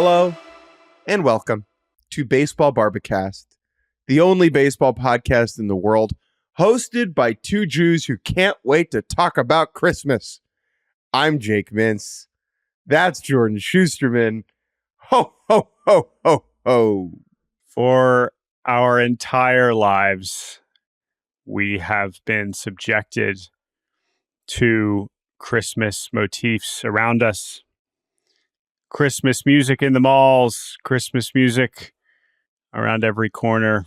Hello and welcome to Baseball Barbacast, the only baseball podcast in the world, hosted by two Jews who can't wait to talk about Christmas. I'm Jake Mintz. That's Jordan Shusterman. Ho, ho, ho, ho, ho. For our entire lives, we have been subjected to Christmas motifs around us. Christmas music in the malls, Christmas music around every corner.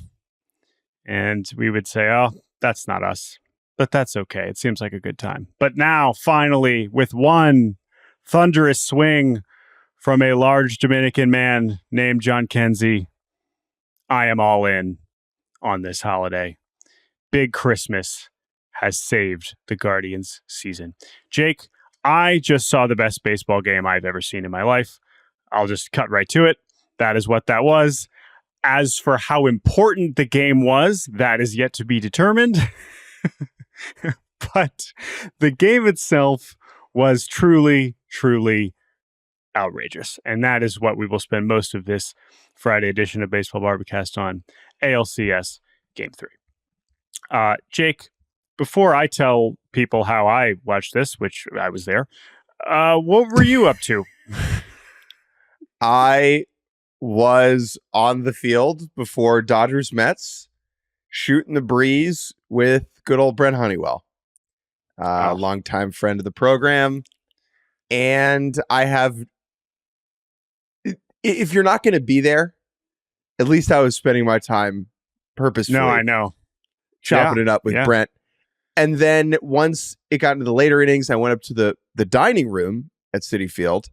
And we would say, oh, that's not us. But that's okay. It seems like a good time. But now, finally, with one thunderous swing from a large Dominican man named Jhonkensy, I am all in on this holiday. Big Christmas has saved the Guardians season. Jake, I just saw the best baseball game I've ever seen in my life. I'll just cut right to it. That is what that was. As for how important the game was, that is yet to be determined. But the game itself was truly, truly outrageous. And that is what we will spend most of this Friday edition of Baseball Barbacast on, ALCS Game 3. Jake, before I tell people how I watched this, which I was there, what were you up to? I was on the field before Dodgers Mets, shooting the breeze with good old Brent Honeywell, a longtime friend of the program. And I have, if you're not going to be there, at least I was spending my time purposefully. No, I know. Chopping it up with Brent. And then once it got into the later innings, I went up to the dining room at Citi Field.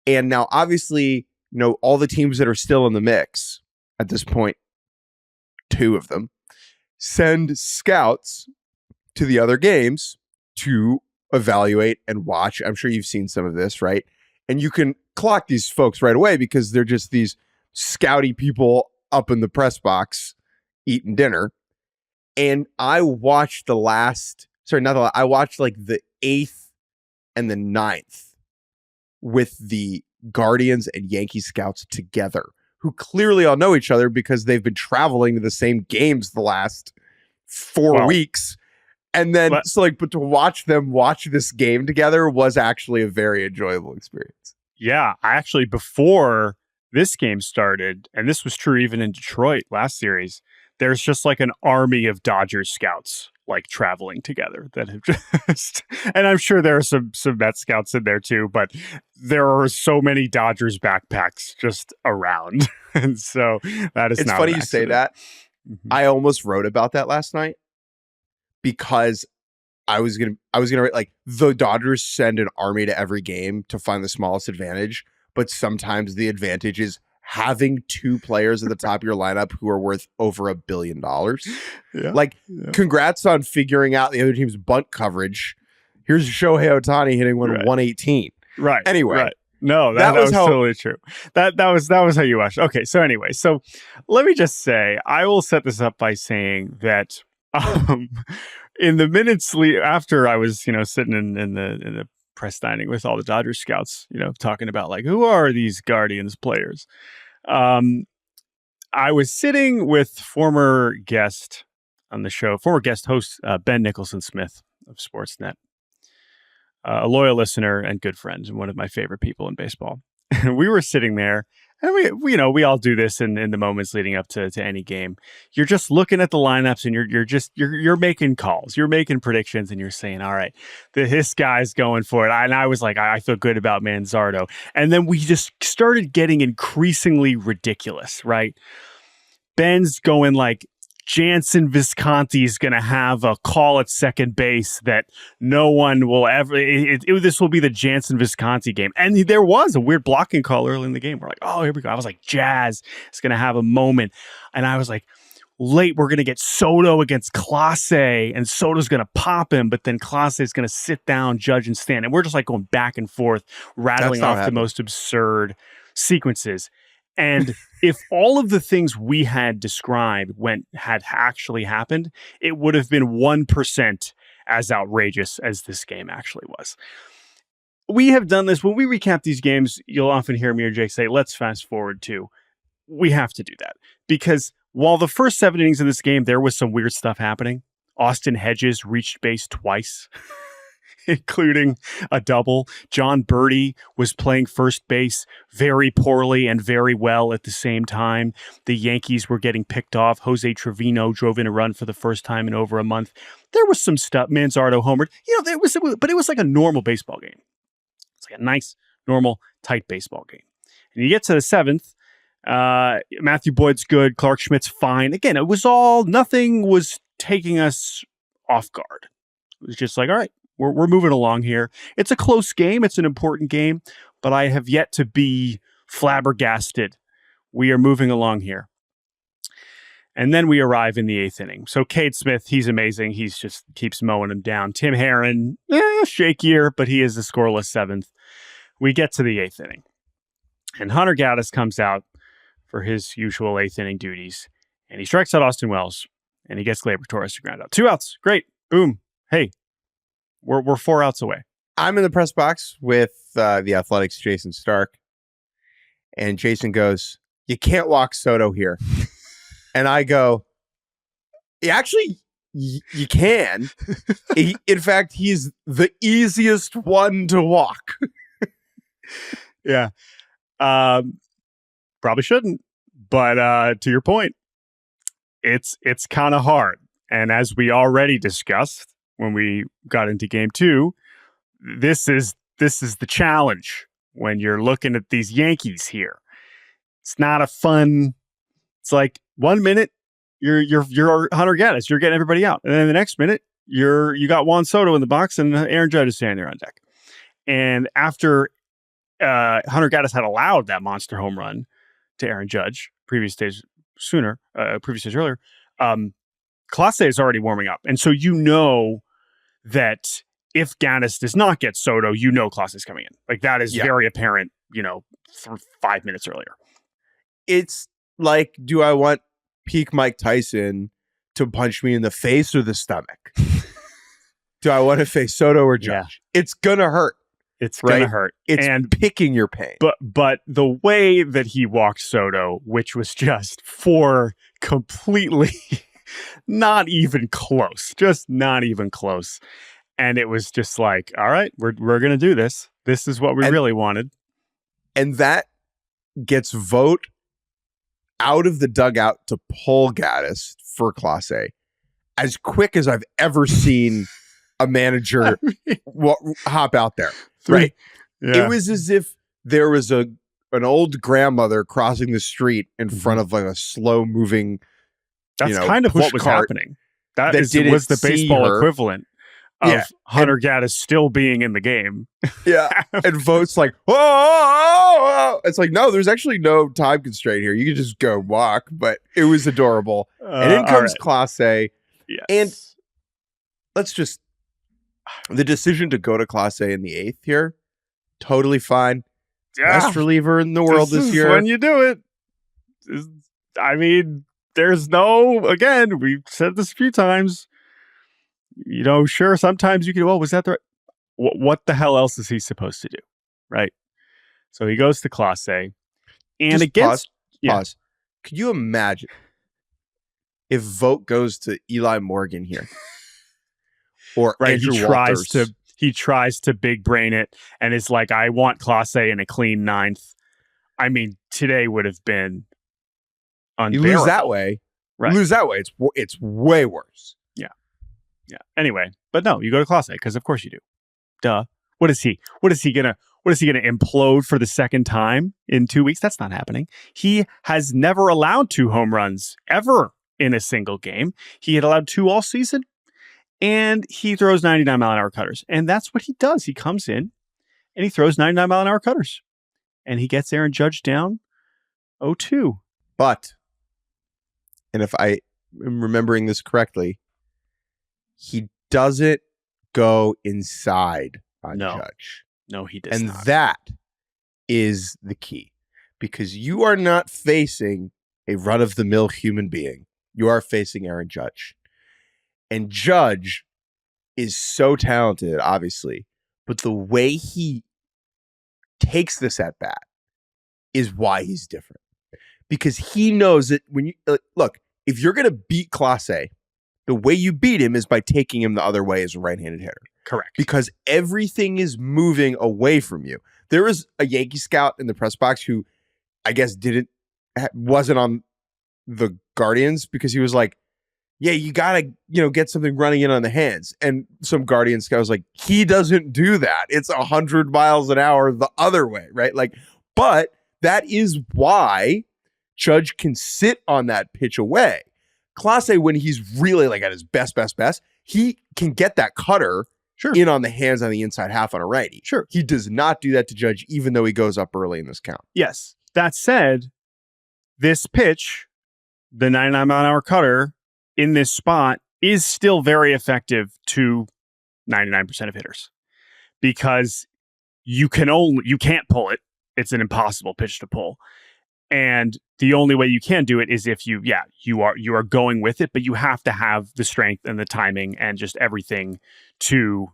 And now, obviously, you know, all the teams that are still in the mix at this point, two of them, send scouts to the other games to evaluate and watch. I'm sure you've seen some of this, right? And you can clock these folks right away because they're just these scouty people up in the press box eating dinner. And I watched I watched like the 8th and the 9th with the Guardians and Yankees scouts together, who clearly all know each other because they've been traveling to the same games the last 4 weeks. And then, but to watch them watch this game together was actually a very enjoyable experience. Yeah, I actually, before this game started, and this was true even in Detroit last series, there's just like an army of Dodgers scouts like traveling together that have just, and I'm sure there are some Mets scouts in there too, but there are so many Dodgers backpacks just around. And so that is, it's funny you say that. Mm-hmm. I almost wrote about that last night because I was gonna write like the Dodgers send an army to every game to find the smallest advantage, but sometimes the advantage is having two players at the top of your lineup who are worth over $1 billion. Congrats on figuring out the other team's bunt coverage. Here's Shohei Ohtani hitting 118. Right. Anyway. Right. No, that was totally true. That was how you watched. Okay. So anyway, so let me just say, I will set this up by saying that, in the minutes after I was, sitting in the press dining with all the Dodgers scouts, talking about like, who are these Guardians players? I was sitting with former guest host, Ben Nicholson-Smith of Sportsnet, a loyal listener and good friend and one of my favorite people in baseball. And we were sitting there, and we all do this in the moments leading up to any game. You're just looking at the lineups, and you're making calls, you're making predictions, and you're saying, all right, this guy's going for it. And I was like, I feel good about Manzardo. And then we just started getting increasingly ridiculous, right? Ben's going like, Jansen Visconti's going to have a call at second base that no one will ever. This will be the Jansen Visconti game. And there was a weird blocking call early in the game. We're like, oh, here we go. I was like, Jazz is going to have a moment. And I was like, late, we're going to get Soto against Clase, and Soto's going to pop him, but then Clase is going to sit down, Judge, and Stanton. And we're just like going back and forth, rattling off the most absurd sequences. And if all of the things we had described had actually happened, it would have been 1% as outrageous as this game actually was. we have done this. When we recap these games, you'll often hear me or Jake say, let's fast forward to. We have to do that because while the first 7 innings of this game, there was some weird stuff happening. Austin Hedges reached base twice, including a double. John Birdie was playing first base very poorly and very well at the same time. The Yankees were getting picked off. Jose Trevino drove in a run for the first time in over a month. There was some stuff. Manzardo homered. But it was like a normal baseball game. It's like a nice, normal, tight baseball game. And you get to the 7th. Matthew Boyd's good. Clark Schmidt's fine. Again, nothing was taking us off guard. It was just like, all right, we're moving along here. It's a close game. It's an important game, but I have yet to be flabbergasted. We are moving along here. And then we arrive in the 8th inning. So Cade Smith, he's amazing. He's just keeps mowing him down. Tim Herron, shakier, but he is the scoreless 7th. We get to the 8th inning. And Hunter Gaddis comes out for his usual 8th inning duties. And he strikes out Austin Wells. And he gets Gleyber Torres to ground out. 2 outs. Great. Boom. Hey, we're 4 outs away. I'm in the press box with the Athletics' Jason Stark. And Jason goes, you can't walk Soto here. And I go, actually, you can. In fact, he's the easiest one to walk. Yeah. Probably shouldn't. But to your point, it's kind of hard. And as we already discussed when we got into game 2, this is the challenge when you're looking at these Yankees here. It's not a fun. It's like 1 minute you're Hunter Gaddis, you're getting everybody out, and then the next minute you got Juan Soto in the box and Aaron Judge is standing there on deck. And after Hunter Gaddis had allowed that monster home run to Aaron Judge previous stage earlier, Clase is already warming up, and so that if Gaddis does not get Soto, Clase is coming in. Like that is very apparent. 5 minutes earlier. It's like, do I want peak Mike Tyson to punch me in the face or the stomach? Do I want to face Soto or Judge? Yeah. It's gonna hurt. It's gonna hurt. It's picking your pain. But the way that he walked Soto, which was just completely not even close, and it was just like, all right, we're gonna do this. This is what we really wanted, and that gets Vogt out of the dugout to pull Gaddis for Clase as quick as I've ever seen a manager hop out there. Right? Yeah. It was as if there was an old grandmother crossing the street in front of like a slow moving. That's kind of what was happening. That was the baseball equivalent of Hunter Gaddis still being in the game. Yeah. And Vogt's like, oh, it's like, no, there's actually no time constraint here. You can just go walk, but it was adorable. And in comes Clase. Yes. And the decision to go to Clase in the 8th here, totally fine. Yeah. Best reliever in the world this year. When you do it. I mean, there's again, we've said this a few times. Sure, sometimes you can, was that the right? What the hell else is he supposed to do? Right? So he goes to Clase. And against... Pause. Could you imagine if Vogt goes to Eli Morgan here? Or Andrew Walters. He tries to big brain it and is like, I want Clase in a clean 9th. I mean, today would have been unbearable. You lose that way. Right. You lose that way. It's way worse. Yeah. Anyway, but no, you go to Clase because of course you do. Duh. What is he gonna implode for the second time in 2 weeks? That's not happening. He has never allowed 2 home runs ever in a single game. He had allowed 2 all season, and he throws 99-mile-an-hour cutters. And that's what he does. He comes in and he throws 99-mile-an-hour cutters, and he gets Aaron Judge down 0-2. But, and if I am remembering this correctly, he doesn't go inside on Judge. No, he does not. And that is the key. Because you are not facing a run-of-the-mill human being. You are facing Aaron Judge. And Judge is so talented, obviously. But the way he takes this at bat is why he's different. Because he knows that when you look, if you're going to beat Clase, the way you beat him is by taking him the other way as a right-handed hitter. Correct. Because everything is moving away from you. There was a Yankee scout in the press box who I guess wasn't on the Guardians because he was like, yeah, you got to, get something running in on the hands. And some Guardian scout was like, he doesn't do that. It's 100 miles an hour the other way, right? But that is why Judge can sit on that pitch away. Clase, when he's really at his best, he can get that cutter in on the hands on the inside half on a righty. Sure. He does not do that to Judge, even though he goes up early in this count. Yes. That said, this pitch, the 99-mile-an-hour cutter in this spot is still very effective to 99% of hitters because you can't pull it. It's an impossible pitch to pull. And the only way you can do it is if you are going with it, but you have to have the strength and the timing and just everything to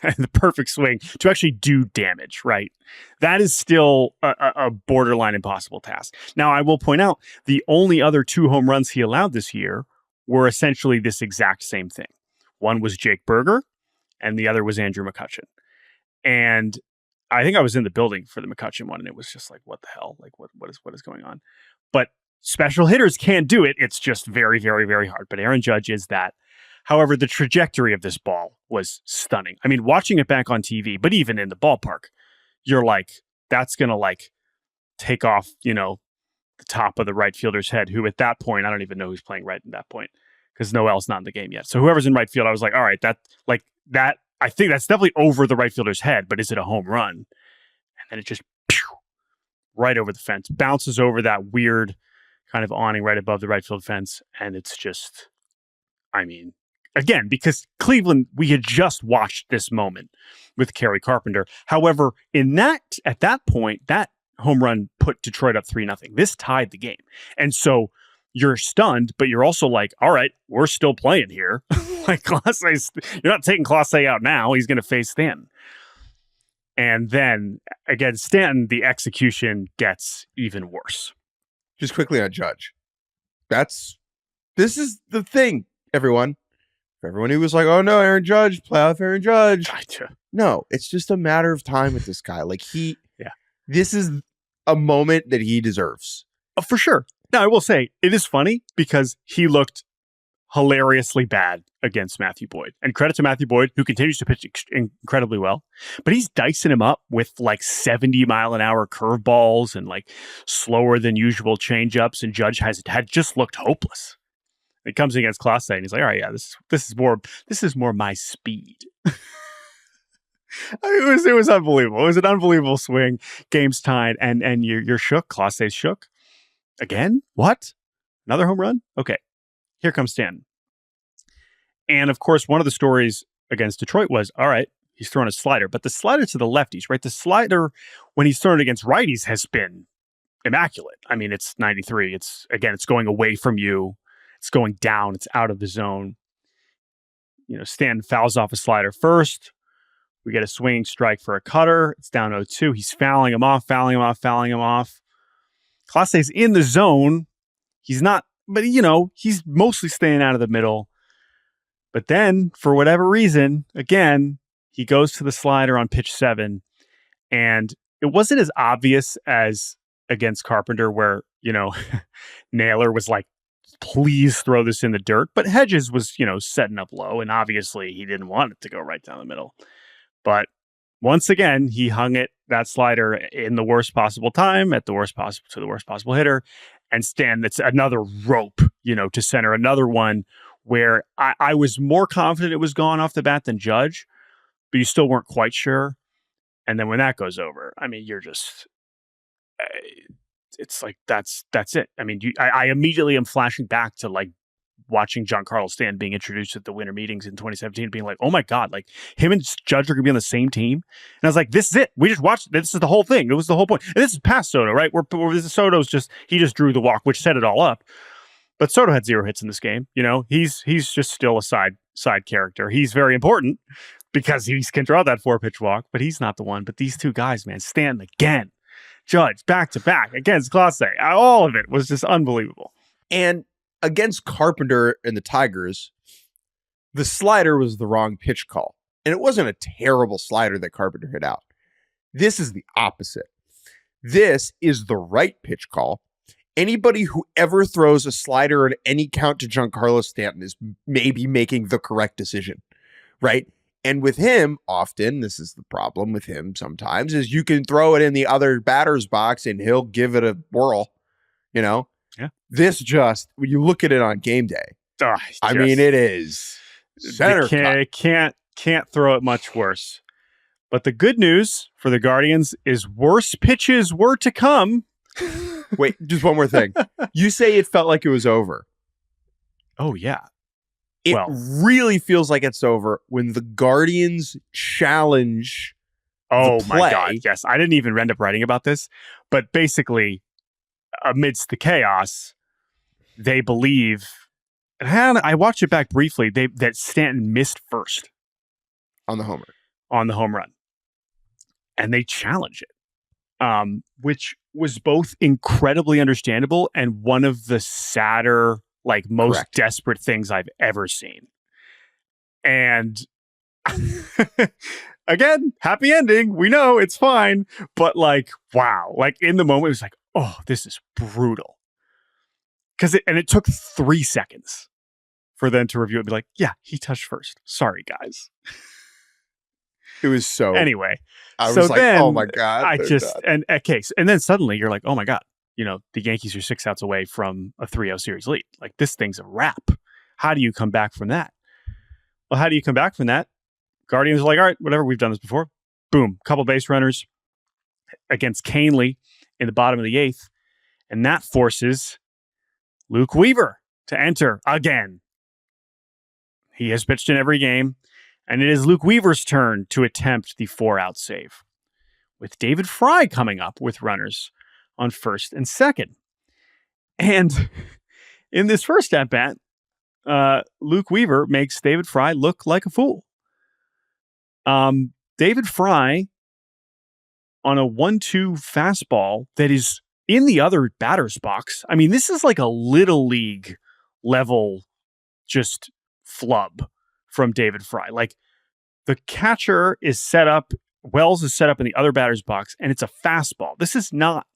the perfect swing to actually do damage, right? That is still a borderline impossible task. Now, I will point out the only other 2 home runs he allowed this year were essentially this exact same thing. One was Jake Berger, and the other was Andrew McCutchen. And I think I was in the building for the McCutchen one, and it was just like, what the hell? What is going on? But special hitters can't do it. It's just very, very, very hard. But Aaron Judge is that. However, the trajectory of this ball was stunning. I mean, watching it back on TV, but even in the ballpark, you're like, that's going to take off, the top of the right fielder's head, who at that point, I don't even know who's playing right at that point because Noel's not in the game yet. So whoever's in right field, I was like, all right, that, I think that's definitely over the right fielder's head, but is it a home run? And then it just right over the fence, bounces over that weird kind of awning right above the right field fence. And it's just, again, because Cleveland, we had just watched this moment with Kerry Carpenter. However, at that point, that home run put Detroit up 3-0. This tied the game. And so you're stunned, but you're also like, all right, we're still playing here. Clase, you're not taking Clase out now. He's going to face Stanton. And then against Stanton, the execution gets even worse. Just quickly on Judge. This is the thing, everyone. For everyone who was like, oh no, Aaron Judge, playoff Aaron Judge. Gotcha. No, it's just a matter of time with this guy. This is a moment that he deserves. For sure. Now, I will say, it is funny because he looked hilariously bad against Matthew Boyd. And credit to Matthew Boyd, who continues to pitch incredibly well. But he's dicing him up with 70-mile-an-hour curveballs and slower than usual changeups. And Judge had just looked hopeless. It comes against Clase, and he's like, all right, yeah, this is more my speed. It was unbelievable. It was an unbelievable swing. Game's tied, and you're shook. Clase's shook. Again? What? Another home run? Okay. Here comes Stanton. And of course, one of the stories against Detroit was, all right, he's throwing a slider, but the slider to the lefties, right? The slider, when he's thrown against righties, has been immaculate. It's 93. It's going away from you. It's going down. It's out of the zone. Stanton fouls off a slider first. We get a swinging strike for a cutter. It's down 0-2. He's fouling him off. Clase's in the zone. He's not, but he's mostly staying out of the middle. But then, for whatever reason, again, he goes to the slider on pitch 7. And it wasn't as obvious as against Carpenter where, Naylor was like, please throw this in the dirt. But Hedges was, setting up low. And obviously he didn't want it to go right down the middle. But once again, he hung that slider in the worst possible time to the worst possible hitter. And Stan, that's another rope, to center another one where I was more confident it was gone off the bat than Judge, but you still weren't quite sure. And then when that goes over, you're just, it's like, that's it. I immediately am flashing back to watching Giancarlo Stanton being introduced at the winter meetings in 2017, being like, oh my God, him and Judge are going to be on the same team. And I was like, this is it. We just watched, this is the whole thing. It was the whole point. And this is past Soto, right? Where Soto's he just drew the walk, which set it all up. But Soto had 0 hits in this game. He's just still a side character. He's very important, because he can draw that 4-pitch walk, but he's not the one. But these two guys, man, Stanton again, Judge back to back against Clase. All of it was just unbelievable. And against Carpenter and the Tigers, the slider was the wrong pitch call. And it wasn't a terrible slider that Carpenter hit out. This is the opposite. This is the right pitch call. Anybody who ever throws a slider at any count to Giancarlo Stanton is maybe making the correct decision, right? And with him, often, this is the problem with him sometimes, is you can throw it in the other batter's box and he'll give it a whirl, you know? Yeah. This just, when you look at it on game day, I mean, it is center can't throw it much worse. But the good news for the Guardians is worse pitches were to come. Wait, just one more thing. You say it felt like it was over. Oh, yeah. It really feels like it's over when the Guardians challenge my God. Yes. I didn't even end up writing about this. But basically, amidst the chaos, they believe, and I watched it back briefly, that Stanton missed first. On the home run. And they challenge it, which was both incredibly understandable and one of the sadder, like most desperate things I've ever seen. And again, happy ending. We know it's fine. But like, wow. Like in the moment, it was like, oh, this is brutal. It took 3 seconds for them to review it and be like, yeah, he touched first. Sorry, guys. It was so. Anyway, I was like, oh my God. And then suddenly you're like, oh my God, the Yankees are 6 outs away from a 3-0 series lead. Like this thing's a wrap. How do you come back from that? Well, how do you come back from that? Guardians are like, all right, whatever. We've done this before. Boom. Couple base runners against Canely in the bottom of the 8th. And that forces Luke Weaver to enter again. He has pitched in every game. And it is Luke Weaver's turn to attempt the 4-out save, with David Fry coming up with runners on first and second. And in this first at-bat, Luke Weaver makes David Fry look like a fool. David Fry on a 1-2 fastball that is in the other batter's box. I mean, this is like a little league level just flub from David Fry. Like the catcher is set up, Wells is set up in the other batter's box, and it's a fastball. This is not,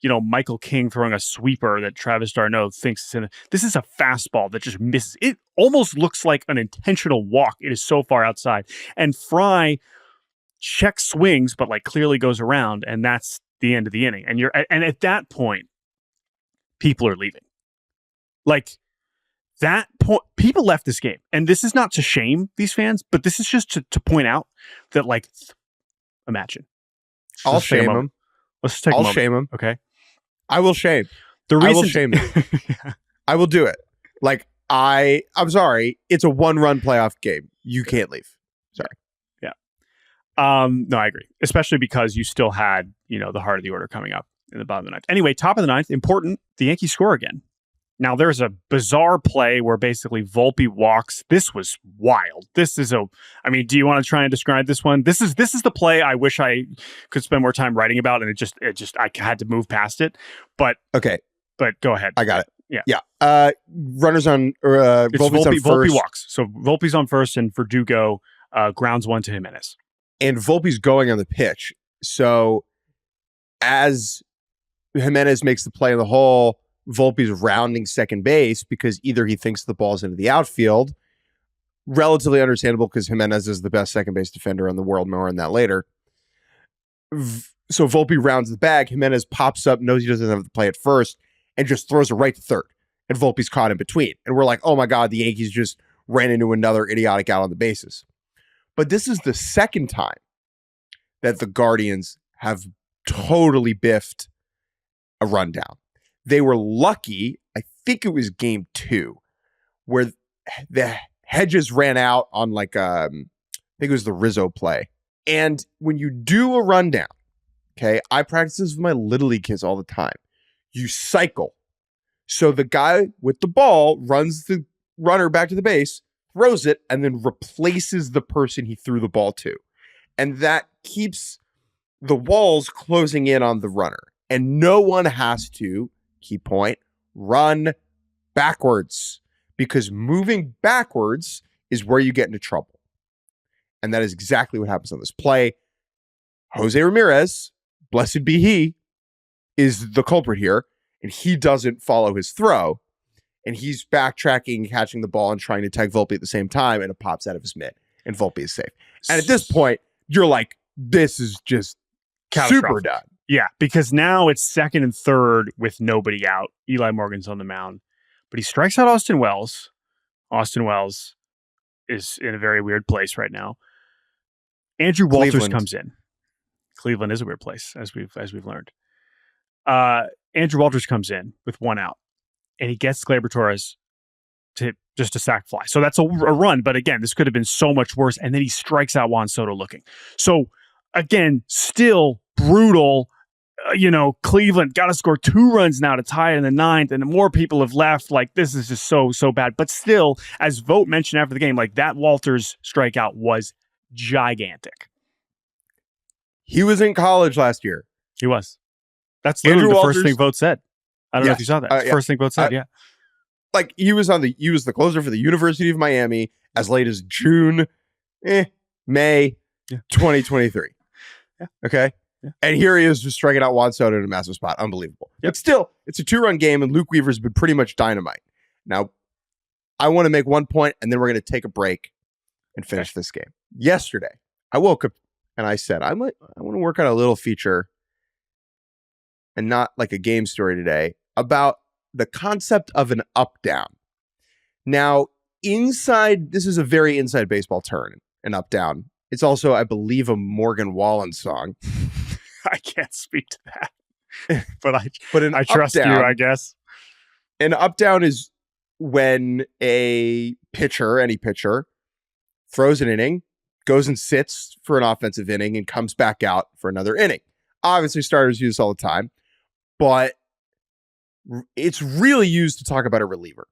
Michael King throwing a sweeper that Travis d'Arnaud thinks is in. This is a fastball that just misses. It almost looks like an intentional walk. It is so far outside. And Fry check swings, but like clearly goes around, and that's the end of the inning. And at that point, people are leaving. Like, that point, people left this game, and this is not to shame these fans, but this is just to point out that, like, imagine. I'll shame them. Let's take a moment. Shame them. Okay, I will shame. I will shame them. Yeah. I will do it. Like I'm sorry. It's a 1-run playoff game. You can't leave. Sorry. Yeah. No, I agree. Especially because you still had the heart of the order coming up in the bottom of the 9th. Anyway, top of the 9th, important. The Yankees score again. Now, there's a bizarre play where basically Volpe walks. This was wild. Do you want to try and describe this one? This is the play I wish I could spend more time writing about, and it just I had to move past it. But okay. But go ahead. I got it. Yeah. Runners on Volpe's on first. Volpe walks. So Volpe's on first, and Verdugo grounds one to Jimenez. And Volpe's going on the pitch. So as Jimenez makes the play in the hole, Volpe's rounding second base because either he thinks the ball's into the outfield, relatively understandable because Jimenez is the best second base defender in the world. More on that later. So Volpe rounds the bag. Jimenez pops up, knows he doesn't have to play at first, and just throws it right to third. And Volpe's caught in between. And we're like, oh my God, the Yankees just ran into another idiotic out on the bases. But this is the second time that the Guardians have totally biffed a rundown. They were lucky, I think it was game 2, where the Hedges ran out on like, I think it was the Rizzo play. And when you do a rundown, okay, I practice this with my Little League kids all the time. You cycle. So the guy with the ball runs the runner back to the base, throws it, and then replaces the person he threw the ball to. And that keeps the walls closing in on the runner. And no one has to, key point, run backwards, because moving backwards is where you get into trouble. And that is exactly what happens on this play. Jose Ramirez, blessed be he, is the culprit here, and he doesn't follow his throw. And he's backtracking, catching the ball, and trying to tag Volpe at the same time, and it pops out of his mitt, and Volpe is safe. And at this point, you're like, this is just super done. Yeah, because now it's second and third with nobody out. Eli Morgan's on the mound, but he strikes out Austin Wells. Austin Wells is in a very weird place right now. Andrew Walters comes in. Cleveland is a weird place, as we've learned. Andrew Walters comes in with one out, and he gets Gleyber Torres to just a sac fly. So that's a run, but again, this could have been so much worse. And then he strikes out Juan Soto looking. So again, still brutal. Cleveland got to score 2 runs now to tie it in the 9th, and more people have left. Like, this is just so bad. But still, as Vogt mentioned after the game, like, that Walters strikeout was gigantic. He was in college last year. He was. That's literally the first thing Vogt said. I don't know if you saw that. First thing Vogt said, yeah. Like, he was the closer for the University of Miami as late as June, May 2023. Yeah. Okay? Yeah. And here he is just striking out Juan Soto in a massive spot. Unbelievable. Yep. But still, it's a 2-run game, and Luke Weaver's been pretty much dynamite. Now, I want to make one point, and then we're going to take a break and finish this game. Yesterday, I woke up and I said, I want to work on a little feature, and not like a game story today, about the concept of an up-down. Now, this is a very inside baseball term, an up-down. It's also, I believe, a Morgan Wallen song. I can't speak to that, but I trust up-down, you, I guess. An up-down is when a pitcher, any pitcher, throws an inning, goes and sits for an offensive inning, and comes back out for another inning. Obviously, starters use this all the time, but it's really used to talk about a reliever.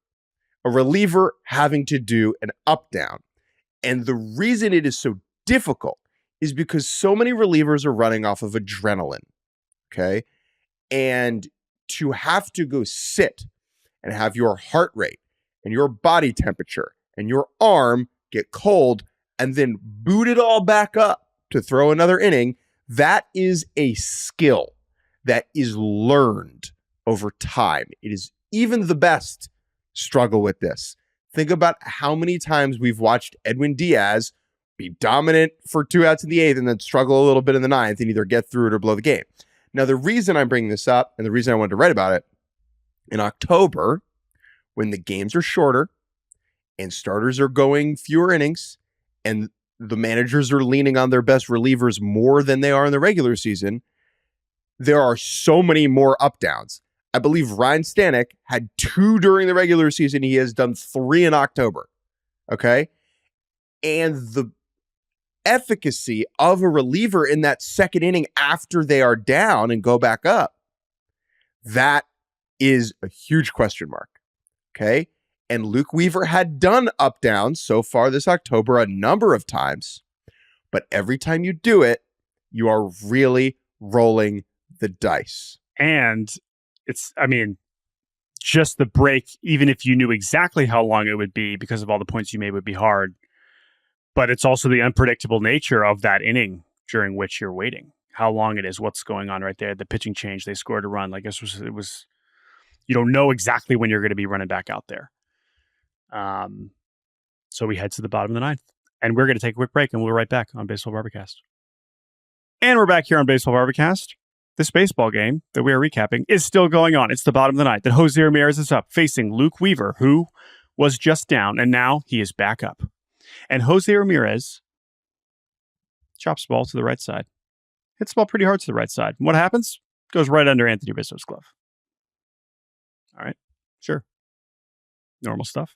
A reliever having to do an up-down. And the reason it is so difficult is because so many relievers are running off of adrenaline, okay? And to have to go sit and have your heart rate and your body temperature and your arm get cold and then boot it all back up to throw another inning, that is a skill that is learned over time. It is even the best struggle with this. Think about how many times we've watched Edwin Diaz be dominant for 2 outs in the 8th and then struggle a little bit in the 9th and either get through it or blow the game. Now, the reason I'm bringing this up and the reason I wanted to write about it, in October, when the games are shorter and starters are going fewer innings and the managers are leaning on their best relievers more than they are in the regular season, there are so many more up-downs. I believe Ryan Stanek had 2 during the regular season. He has done 3 in October. Okay? And the efficacy of a reliever in that second inning after they are down and go back up, that is a huge question mark. Okay? And Luke Weaver had done up-downs so far this October a number of times. But every time you do it, you are really rolling the dice. And just the break, even if you knew exactly how long it would be because of all the points you made, would be hard. But it's also the unpredictable nature of that inning during which you're waiting. How long it is, what's going on right there, the pitching change, they scored a run. Like it was you don't know exactly when you're going to be running back out there. So we head to the bottom of the 9th. And we're going to take a quick break, and we'll be right back on Baseball Barbacast. And we're back here on Baseball Barbacast. This baseball game that we are recapping is still going on. It's the bottom of the 9th. And Jose Ramirez is up, facing Luke Weaver, who was just down, and now he is back up. And Jose Ramirez chops the ball to the right side. Hits the ball pretty hard to the right side. And what happens? Goes right under Anthony Rizzo's glove. All right. Sure. Normal stuff.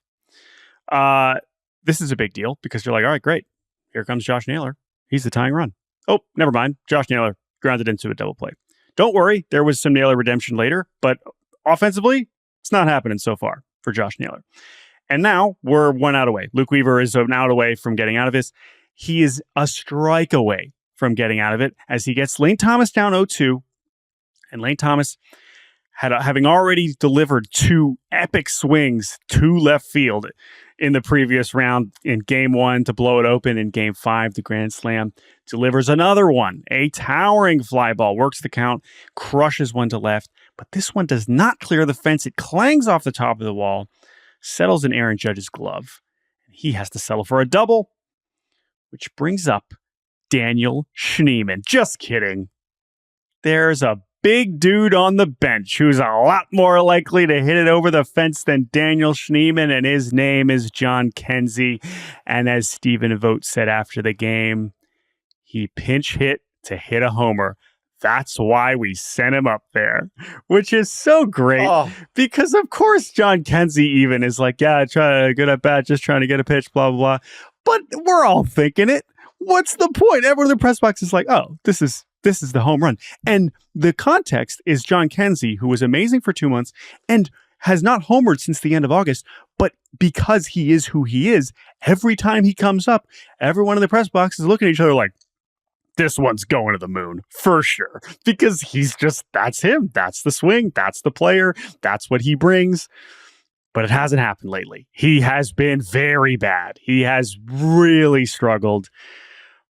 This is a big deal because you're like, all right, great. Here comes Josh Naylor. He's the tying run. Oh, never mind. Josh Naylor grounded into a double play. Don't worry. There was some Naylor redemption later, but offensively, it's not happening so far for Josh Naylor. And now we're 1 out away. Luke Weaver is an out away from getting out of this. He is a strike away from getting out of it as he gets Lane Thomas down 0-2. And Lane Thomas, having already delivered 2 epic swings to left field in the previous round in Game 1 to blow it open, in Game 5, the grand slam, delivers another one, a towering fly ball, works the count, crushes one to left, but this one does not clear the fence. It clangs off the top of the wall, settles in Aaron Judge's glove. He has to settle for a double, which brings up Daniel Schneemann. Just kidding. There's a big dude on the bench who's a lot more likely to hit it over the fence than Daniel Schneemann, and his name is Jhonkensy. And as Stephen Vogt said after the game, he pinch hit to hit a homer. That's why we sent him up there, which is so great because, of course, Jhonkensy even is like, yeah, try good at bat, just trying to get a pitch, blah, blah, blah. But we're all thinking it. What's the point? Everyone in the press box is like, oh, this is the home run. And the context is Jhonkensy, who was amazing for 2 months and has not homered since the end of August. But because he is who he is, every time he comes up, everyone in the press box is looking at each other like, this one's going to the moon for sure. Because that's him. That's the swing. That's the player. That's what he brings. But it hasn't happened lately. He has been very bad. He has really struggled.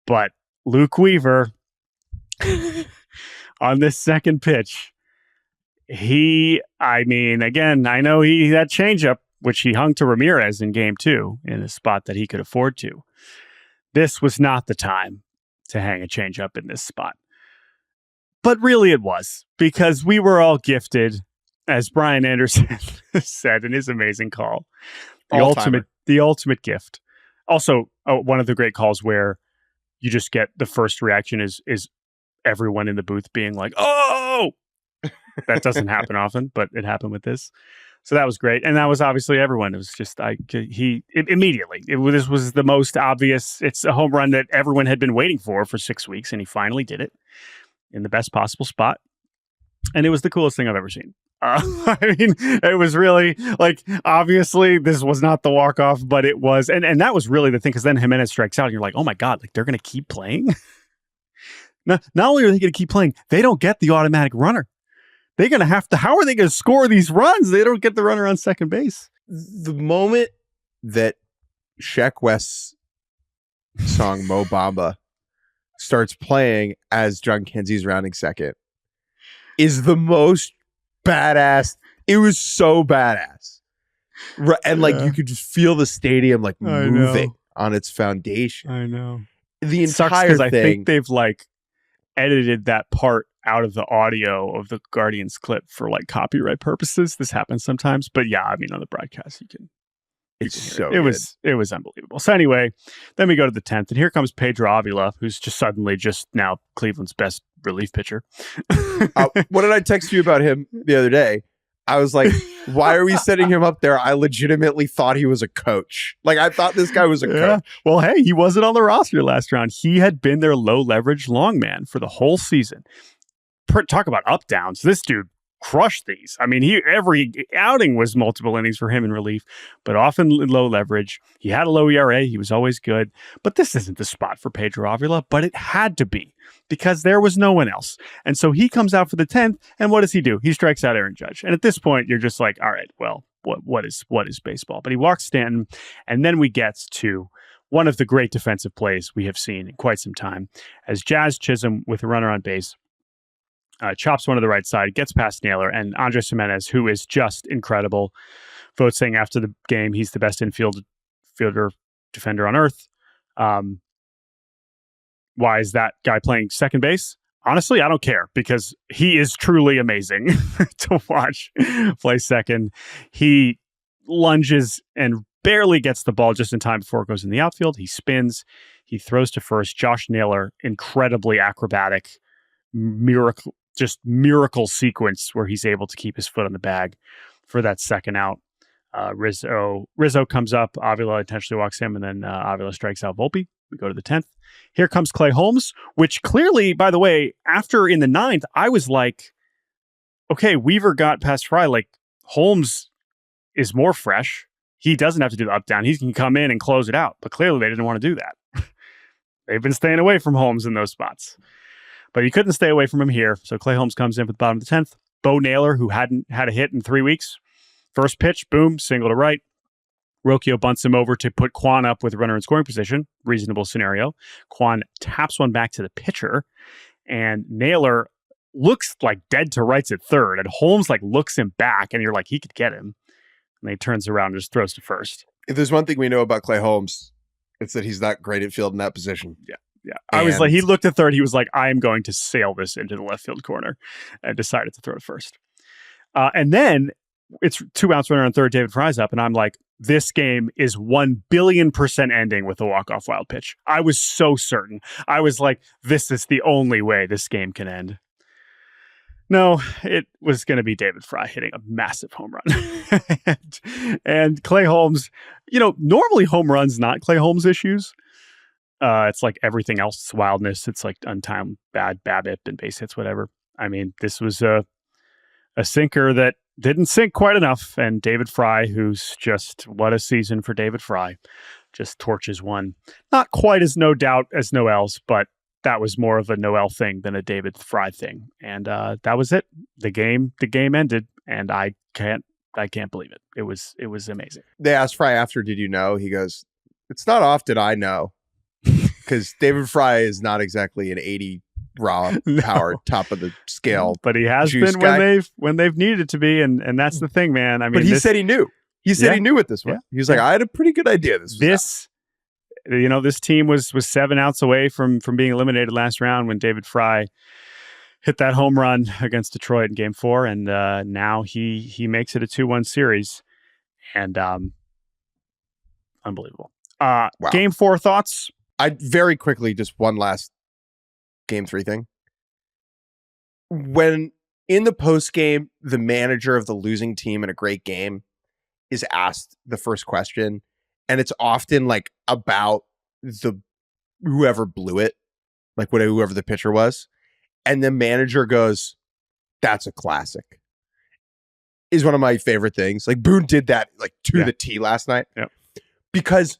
But Luke Weaver, on this second pitch, again, I know he that changeup, which he hung to Ramirez in Game 2 in a spot that he could afford to. This was not the time to hang a changeup in this spot. But really it was, because we were all gifted, as Brian Anderson said in his amazing call, the ultimate gift. Also, one of the great calls where you just get the first reaction is everyone in the booth being like, oh, that doesn't happen often, but it happened with this. So that was great. And that was obviously everyone. It was just, immediately, this was the most obvious. It's a home run that everyone had been waiting for 6 weeks. And he finally did it in the best possible spot. And it was the coolest thing I've ever seen. It was really like, obviously this was not the walk-off, but it was. And that was really the thing, because then Jimenez strikes out and you're like, oh my God, like they're going to keep playing. Not only are they going to keep playing, they don't get the automatic runner. They're going to have to, how are they going to score these runs? They don't get the runner on second base. The moment that Sheck West's song Mo Bamba starts playing as Jhonkensy's rounding second is the most badass. It was so badass. And like you could just feel the stadium like moving on its foundation. I know. The entire thing. I think they've like edited that part out of the audio of the Guardians clip for like copyright purposes. This happens sometimes, but yeah, I mean on the broadcast you can. It's so it was unbelievable. So anyway, then we go to the 10th, and here comes Pedro Avila, who's just suddenly just now Cleveland's best relief pitcher. What did I text you about him the other day? I was like, why are we setting him up there? I legitimately thought he was a coach. Like, I thought this guy was a coach. Well, hey, he wasn't on the roster last round. He had been their low leverage long man for the whole season. Talk about up downs. This dude crushed these. I mean, every outing was multiple innings for him in relief, but often low leverage. He had a low ERA. He was always good. But this isn't the spot for Pedro Avila, but it had to be because there was no one else. And so he comes out for the 10th, and what does he do? He strikes out Aaron Judge. And at this point, you're just like, all right, well, what is baseball? But he walks Stanton, and then we get to one of the great defensive plays we have seen in quite some time as Jazz Chisholm, with a runner on base, chops one to the right side, gets past Naylor, and Andres Jimenez, who is just incredible. Vogt saying after the game he's the best fielder defender on earth. Why is that guy playing second base? Honestly, I don't care, because he is truly amazing to watch play second. He lunges and barely gets the ball just in time before it goes in the outfield. He spins. He throws to first. Josh Naylor, incredibly acrobatic, miracle sequence where he's able to keep his foot on the bag for that second out. Rizzo comes up. Avila intentionally walks him, and then Avila strikes out Volpe. We go to the 10th. Here comes Clay Holmes, which clearly, by the way, after in the 9th, I was like, okay, Weaver got past Fry. Like, Holmes is more fresh. he doesn't have to do the up down. He can come in and close it out. But clearly they didn't want to do that. They've been staying away from Holmes in those spots. But you couldn't stay away from him here. So Clay Holmes comes in for the bottom of the 10th. Bo Naylor, who hadn't had a hit in 3 weeks. First pitch, boom, single to right. Rocchio bunts him over to put Kwan up with a runner in scoring position. Reasonable scenario. Kwan taps one back to the pitcher. And Naylor looks like dead to rights at third. And Holmes like looks him back. And you're like, he could get him. And he turns around and just throws to first. If there's one thing we know about Clay Holmes, it's that he's not great at field in that position. Yeah. I was like, he looked at third. He was like, I am going to sail this into the left field corner, and decided to throw to first. And then it's 2 outs runner on third. David Fry's up. And I'm like, this game is 1 billion% ending with a walk-off wild pitch. I was so certain. I was like, this is the only way this game can end. No, it was going to be David Fry hitting a massive home run. and Clay Holmes, normally home runs, not Clay Holmes issues. It's like everything else, it's wildness. It's like untimed, bad BABIP and base hits, whatever. I mean, this was a sinker that didn't sink quite enough. And David Fry, who's just, what a season for David Fry, just torches one. Not quite as no doubt as Noel's, but that was more of a Noel thing than a David Fry thing. And that was it. The game ended, and I can't believe it. It was amazing. They asked Fry after, did you know? He goes, it's not often I know. Because David Fry is not exactly an 80 raw power, top of the scale. But he has been when they've needed it to be, and that's the thing, man. I mean, but he said he knew. He said he knew it this way. Yeah. He was like, I had a pretty good idea. This team was 7 outs away from being eliminated last round when David Fry hit that home run against Detroit in Game 4, and now he makes it a 2-1 series, and unbelievable. Wow. Game 4 thoughts. I very quickly, just one last Game 3 thing. When in the post game, the manager of the losing team in a great game is asked the first question, and it's often like about whoever blew it, like whoever the pitcher was, and the manager goes, "That's a classic." Is one of my favorite things. Like Boone did that like to the T last night, because.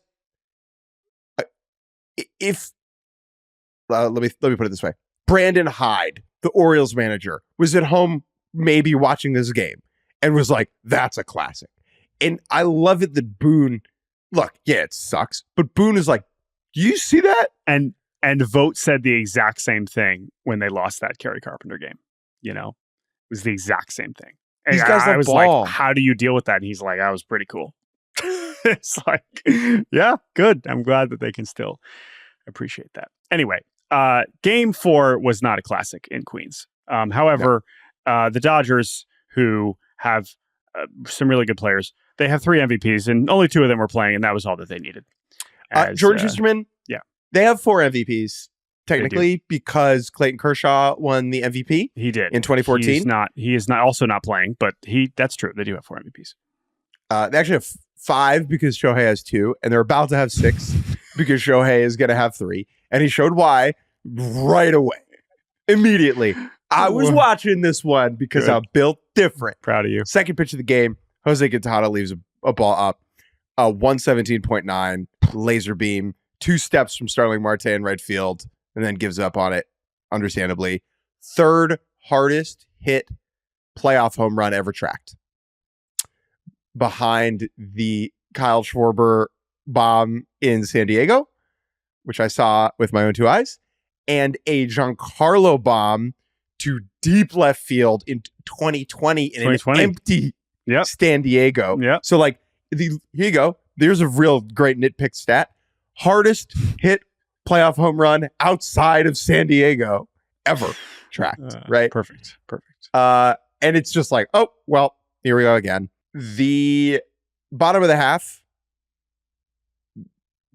If let me put it this way, Brandon Hyde, the Orioles manager, was at home maybe watching this game and was like, "That's a classic." And I love it that Boone, look, yeah, it sucks, but Boone is like, "Do you see that?" And Vogt said the exact same thing when they lost that Kerry Carpenter game. It was the exact same thing. And these guys I was ball. Like, "How do you deal with that?" And he's like, "That was pretty cool." It's like, yeah, good. I'm glad that they can still appreciate that. Anyway, Game 4 was not a classic in Queens. However, the Dodgers, who have some really good players, they have 3 MVPs, and only 2 of them were playing, and that was all that they needed. Jordan Shusterman, they have 4 MVPs, technically, because Clayton Kershaw won the MVP. He did. In 2014. He is also not playing, but that's true. They do have 4 MVPs. They actually have 5 because Shohei has 2, and they're about to have 6 because Shohei is going to have 3. And he showed why right away, immediately. I was watching this one because I'm built different. Proud of you. Second pitch of the game, Jose Quintana leaves a ball up, 117.9 laser beam, 2 steps from Starling Marte in right field, and then gives up on it, understandably. 3rd hardest hit playoff home run ever tracked, behind the Kyle Schwarber bomb in San Diego, which I saw with my own 2 eyes, and a Giancarlo bomb to deep left field in 2020 in an empty San Diego. Yep. So like, here you go. There's a real great nitpick stat. Hardest hit playoff home run outside of San Diego ever tracked, right? Perfect. And it's just like, oh, well, here we go again. The bottom of the half,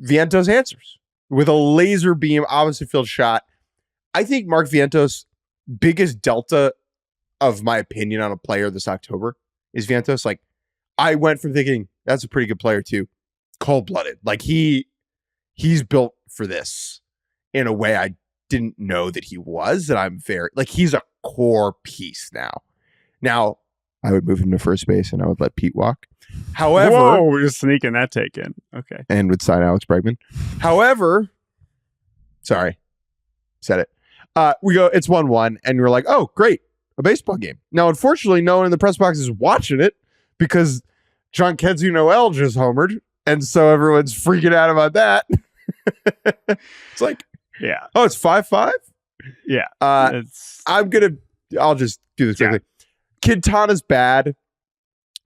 Vientos answers with a laser beam opposite field shot. I think Mark Vientos' biggest delta of my opinion on a player this October is Vientos. Like, I went from thinking that's a pretty good player to cold-blooded. Like, he's built for this in a way I didn't know that he was. And I'm very, like, he's a core piece now. Now, I would move him to first base and I would let Pete walk. However, whoa, we're just sneaking that take in. Okay. And would sign Alex Bregman. However, sorry, said it. We go, it's 1-1, and we're like, oh, great, a baseball game. Now, unfortunately, no one in the press box is watching it because Jhonkensy Noel just homered, and so everyone's freaking out about that. It's like, yeah. Oh, it's 5-5? Yeah. I'll just do this quickly. Quintana's bad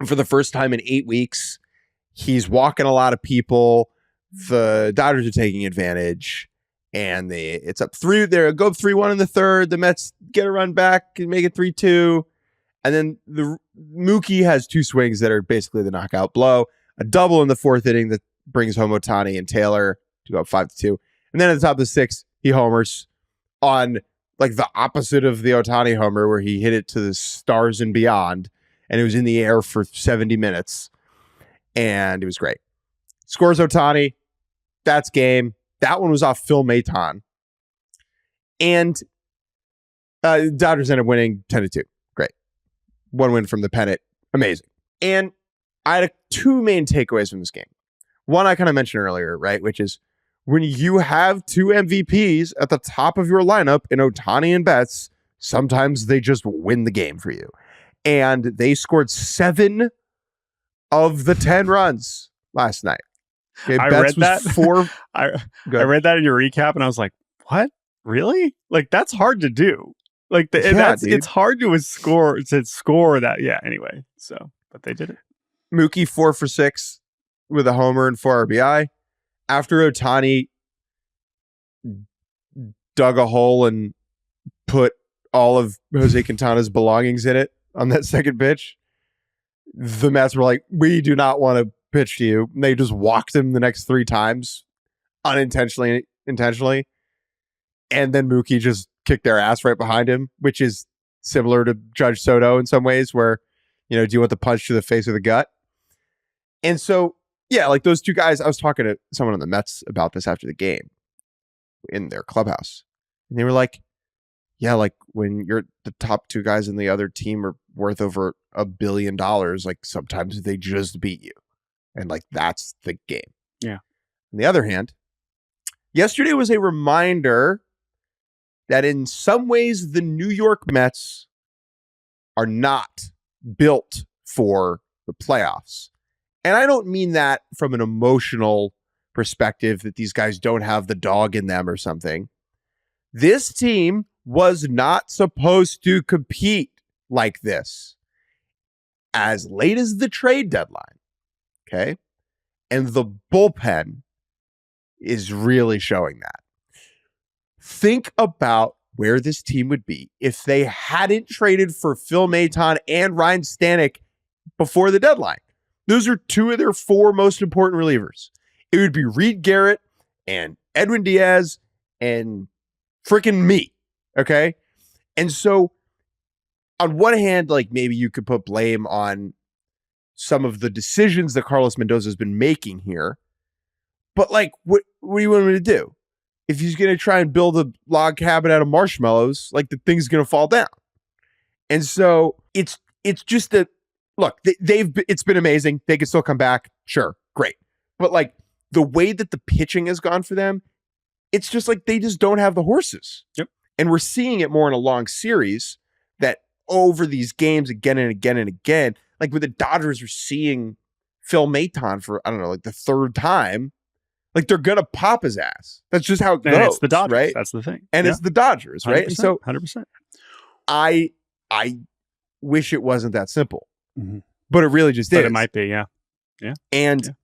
for the first time in 8 weeks. He's walking a lot of people. The Dodgers are taking advantage, and it's up 3. They go up 3-1 in the third. The Mets get a run back and make it 3-2. And then Mookie has 2 swings that are basically the knockout blow. A double in the 4th inning that brings home Ohtani and Taylor to go up 5-2. And then at the top of the 6th, he homers on like the opposite of the Ohtani homer, where he hit it to the stars and beyond, and it was in the air for 70 minutes, and it was great. Scores Ohtani. That's game. That one was off Phil Maton. And Dodgers end up winning 10-2. Great. 1 win from the pennant. Amazing. And I had 2 main takeaways from this game. One I kind of mentioned earlier, right? Which is when you have 2 MVPs at the top of your lineup in Ohtani and Betts, sometimes they just win the game for you. And they scored 7 of the 10 runs last night. Okay, I Betts read that. 4. I read that in your recap, and I was like, "What? Really? Like that's hard to do. Like it's hard to score that." Yeah. Anyway, but they did it. Mookie 4 for 6 with a homer and 4 RBI. After Ohtani dug a hole and put all of Jose Quintana's belongings in it on that second pitch, the Mets were like, we do not want to pitch to you. And they just walked him the next 3 times intentionally. And then Mookie just kicked their ass right behind him, which is similar to Judge Soto in some ways, where, do you want the punch to the face or the gut? And so, yeah, like those 2 guys, I was talking to someone on the Mets about this after the game in their clubhouse. And they were like, yeah, like when you're the top 2 guys in the other team are worth over $1 billion, like sometimes they just beat you. And like, that's the game. Yeah. On the other hand, yesterday was a reminder that in some ways the New York Mets are not built for the playoffs. And I don't mean that from an emotional perspective that these guys don't have the dog in them or something. This team was not supposed to compete like this as late as the trade deadline. Okay. And the bullpen is really showing that. Think about where this team would be if they hadn't traded for Phil Maton and Ryan Stanek before the deadline. Those are 2 of their 4 most important relievers. It would be Reed Garrett and Edwin Diaz and freaking me. Okay. And so on one hand, like maybe you could put blame on some of the decisions that Carlos Mendoza has been making here. But like, what do you want me to do? If he's going to try and build a log cabin out of marshmallows, like the thing's going to fall down. And so it's just that, look, it's been amazing. They can still come back. Sure. Great. But like the way that the pitching has gone for them, it's just like they just don't have the horses. Yep. And we're seeing it more in a long series that over these games again and again and again, like with the Dodgers are seeing Phil Maton for, I don't know, like the 3rd time, like they're going to pop his ass. That's just how it goes. And it's the Dodgers, right? That's the thing. And it's the Dodgers, right? And so 100%. I wish it wasn't that simple. Mm-hmm. But it really just is. But it might be, yeah. Yeah. And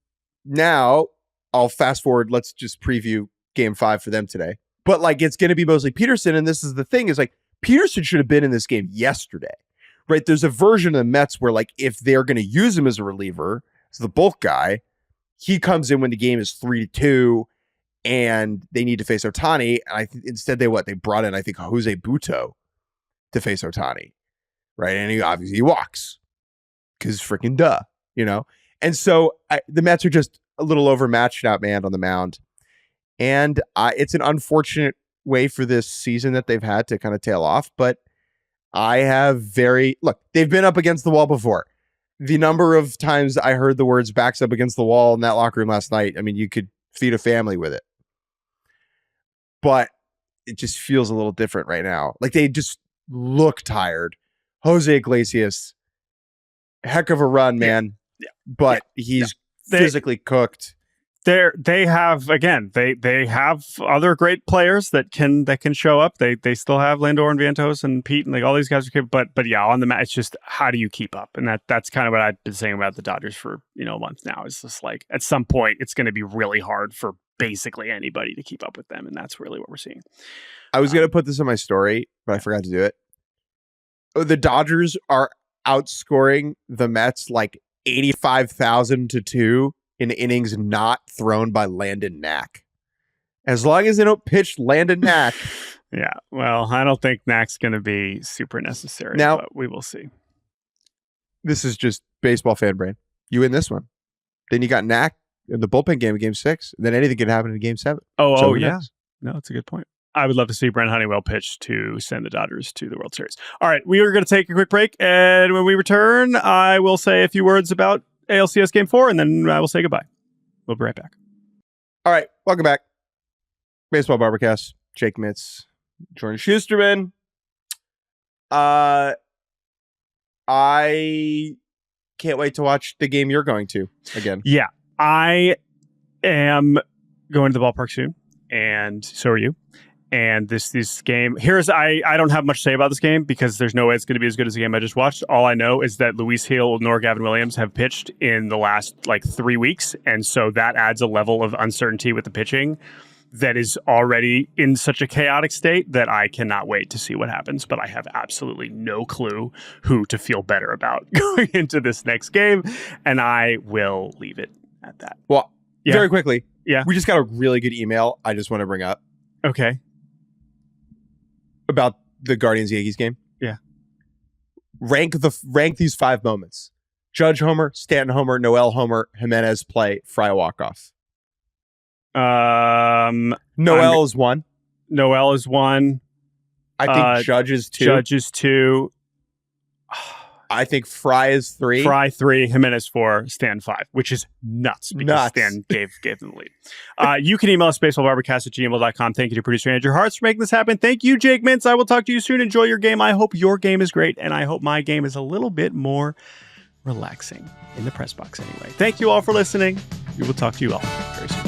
now I'll fast forward. Let's just preview game 5 for them today. But like, it's going to be mostly Peterson. And this is the thing is like, Peterson should have been in this game yesterday, right? There's a version of the Mets where like, if they're going to use him as a reliever, as the bulk guy, he comes in when the game is 3-2 and they need to face Ohtani. And instead they brought in, I think, Jose Butto to face Ohtani, right? And he obviously walks because freaking duh, And so the Mets are just a little overmatched, outmanned on the mound. And it's an unfortunate way for this season that they've had to kind of tail off. But they've been up against the wall before. the number of times I heard the words backs up against the wall in that locker room last night, I mean, you could feed a family with it. But it just feels a little different right now. Like they just look tired. Jose Iglesias, heck of a run, man. Yeah. But he's physically cooked. They have other great players that can show up. They still have Lindor and Vientos and Pete and like all these guys are capable. But yeah, on the mat, it's just how do you keep up? And that's kind of what I've been saying about the Dodgers for a month now. It's just like at some point it's going to be really hard for basically anybody to keep up with them, and that's really what we're seeing. I was going to put this in my story, but I forgot to do it. The Dodgers are outscoring the Mets like 85,000-2 in innings not thrown by Landon Knack. As long as they don't pitch Landon Knack. Yeah, well, I don't think Knack's going to be super necessary, now, but we will see. This is just baseball fan brain. You win this one. Then you got Knack in the bullpen game in Game 6, and then anything could happen in Game 7. Oh, yeah. No, that's a good point. I would love to see Brent Honeywell pitch to send the Dodgers to the World Series. All right, we are going to take a quick break, and when we return, I will say a few words about ALCS Game 4, and then I will say goodbye. We'll be right back. All right, welcome back. Baseball Barbercast, Jake Mintz, Jordan Shusterman. I can't wait to watch the game you're going to again. Yeah, I am going to the ballpark soon, and so are you. And this game, I don't have much to say about this game because there's no way it's going to be as good as the game I just watched. All I know is that Luis Hill nor Gavin Williams have pitched in the last 3 weeks. And so that adds a level of uncertainty with the pitching that is already in such a chaotic state that I cannot wait to see what happens. But I have absolutely no clue who to feel better about going into this next game. And I will leave it at that. Well, very quickly. Yeah. We just got a really good email I just want to bring up. Okay. About the Guardians-Yankees game. Yeah. Rank these 5 moments. Judge homer, Stanton homer, Noel homer, Jimenez play, Fry walk-off. Noel is 1. Noel is 1. I think Judge is 2. Judge is 2. I think Fry is 3. Fry 3, Jimenez 4, Stan 5, which is nuts because Stan gave them the lead. You can email us baseballbarbercast@gmail.com. Thank you to producer Andrew Hartz for making this happen. Thank you, Jake Mintz. I will talk to you soon. Enjoy your game. I hope your game is great, and I hope my game is a little bit more relaxing in the press box anyway. Thank you all for listening. We will talk to you all very soon.